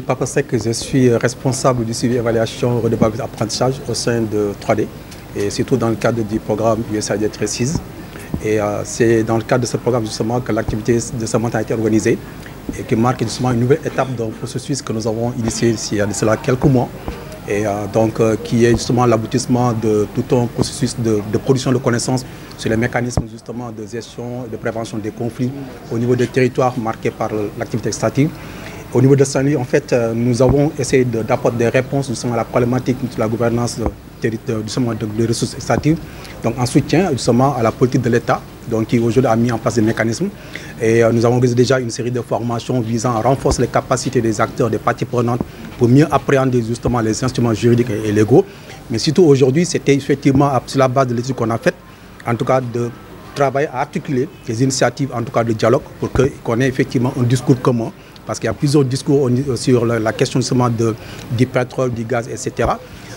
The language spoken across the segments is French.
Papa Seck, je suis responsable du suivi évaluation redevabilité apprentissage au sein de 3D et surtout dans le cadre du programme USAID Précise. Et c'est dans le cadre de ce programme justement que l'activité de ce matin a été organisée et qui marque justement une nouvelle étape d'un processus que nous avons initié il y a de cela quelques mois et qui est justement l'aboutissement de tout un processus de production de connaissances sur les mécanismes justement de gestion et de prévention des conflits au niveau des territoires marqués par l'activité extractive. Au niveau de Saint-Louis, en fait, nous avons essayé d'apporter des réponses justement à la problématique de la gouvernance des ressources extractives, donc en soutien justement à la politique de l'État, qui aujourd'hui a mis en place des mécanismes. Et nous avons déjà une série de formations visant à renforcer les capacités des acteurs, des parties prenantes, pour mieux appréhender justement les instruments juridiques et légaux. Mais surtout aujourd'hui, c'était effectivement sur la base de l'étude qu'on a faite, en tout cas de travailler à articuler des initiatives, en tout cas de dialogue, pour qu'on ait effectivement un discours commun. Parce qu'il y a plusieurs discours sur la question justement du pétrole, du gaz, etc.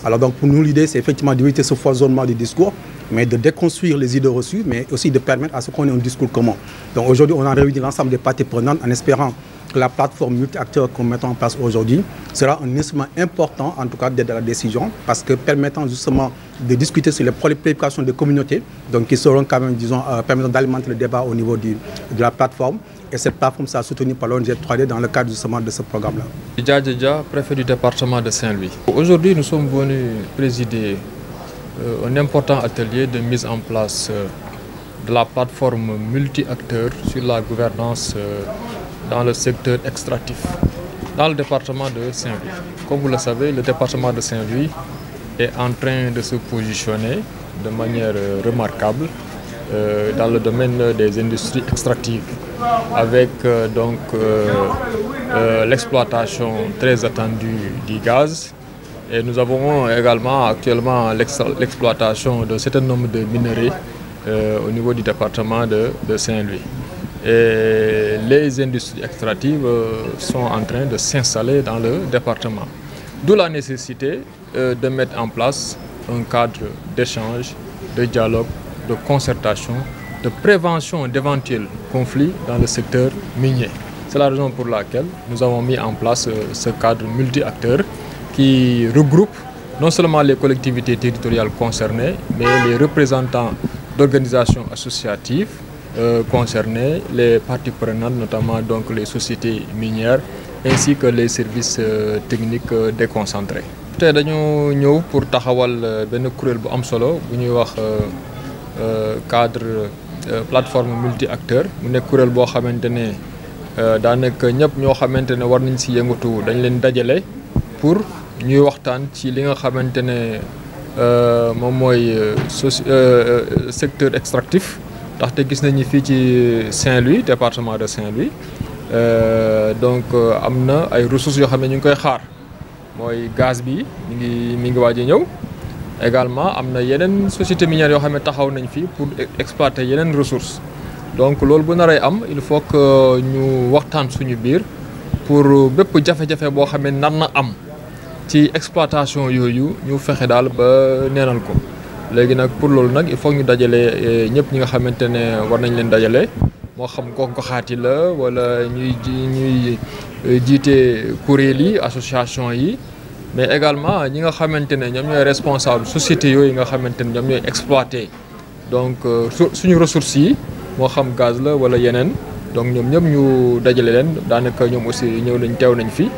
Alors donc pour nous, l'idée, c'est effectivement d'éviter ce foisonnement du discours, mais de déconstruire les idées reçues, mais aussi de permettre à ce qu'on ait un discours commun. Donc aujourd'hui, on a réuni l'ensemble des parties prenantes en espérant que la plateforme multi-acteurs qu'on met en place aujourd'hui sera un instrument important, en tout cas, d'aide à la décision, parce que permettant justement de discuter sur les préoccupations des communautés, donc qui seront quand même, disons, permettant d'alimenter le débat au niveau de la plateforme. Et cette plateforme sera soutenue par l'ONG 3D dans le cadre justement de ce programme-là. Dja, préfet du département de Saint-Louis. Aujourd'hui, nous sommes venus présider un important atelier de mise en place de la plateforme multi-acteurs sur la gouvernance dans le secteur extractif, dans le département de Saint-Louis. Comme vous le savez, le département de Saint-Louis est en train de se positionner de manière remarquable dans le domaine des industries extractives, avec l'exploitation très attendue du gaz. Et nous avons également actuellement l'exploitation de certain nombre de minerais au niveau du département de Saint-Louis. Et les industries extractives sont en train de s'installer dans le département. D'où la nécessité de mettre en place un cadre d'échange, de dialogue, de concertation, de prévention d'éventuels conflits dans le secteur minier. C'est la raison pour laquelle nous avons mis en place ce cadre multi-acteurs qui regroupe non seulement les collectivités territoriales concernées, mais les représentants d'organisations associatives concernées, les parties prenantes, notamment donc les sociétés minières, ainsi que les services techniques déconcentrés. Tey dañu ñëw pour taxawal benn kuréel bu am solo bu ñuy wax cadre plateforme multi-acteurs mu nekk kuréel boo xamante ne daanaka ñëpp ñoo xamante ne war nañ si yëngatu dañ leen dajale pour ñuy waxtaan ci li nga xamante ne moom mooy secteur extractif ndaxte gis nañu fii ci Saint-Louis département de Saint-Louis am na ay ressources yoo xam ne ñu ngi koy xaar mooy gaz bi mi ngi waaj a ñëw. Également am na yeneen société minière yoo xam ne taxaw nañ fi pour exploiter yeneen ressources donc loolu bu naree am il faut que ñu waxtaan suñu biir pour bépp jafe-jafe boo xam ne nar na am ci exploitation yooyu ñu fexe daal ba neenal ko. léegi nag pour loolu nag il faut ñu dajale ñëpp ñi nga xamante ne war nañ leen dajale moo xam gox-goxaat yi la wala ñuy jiite kuréel yi association yi. Mais également ñi nga xamante ne ñoom ñooy responsable société yooyu nga xamante ne ñoom ñooy exploité donc suñu ressources yi moo xam gaz la wala yeneen donc ñoom ñëpp ñu dajale leen daanaka ñoom aussi teew nañ fi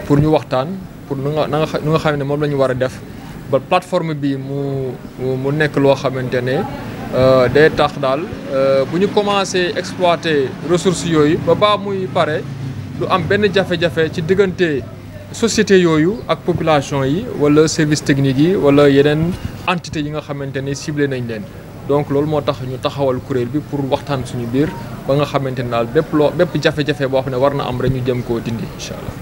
pour ñu waxtaan pour nu nga xam ne moom la ñu war a def ba plateforme bi mu nekk loo xamante ne day tax daal bu ñu commencé exploiter ressources yooyu ba muy pare du am benn jafe-jafe ci diggante. Société yooyu ak population yi wala service technique yi wala yeneen entité yi nga xamante ne ciblé nañ leen donc loolu moo tax ñu taxawal kuréel bi pour waxtaan suñu biir ba nga xamante ne daal bépp jafe-jafe boo xam ne war na am rek ñu jëm koo dindi incha allah.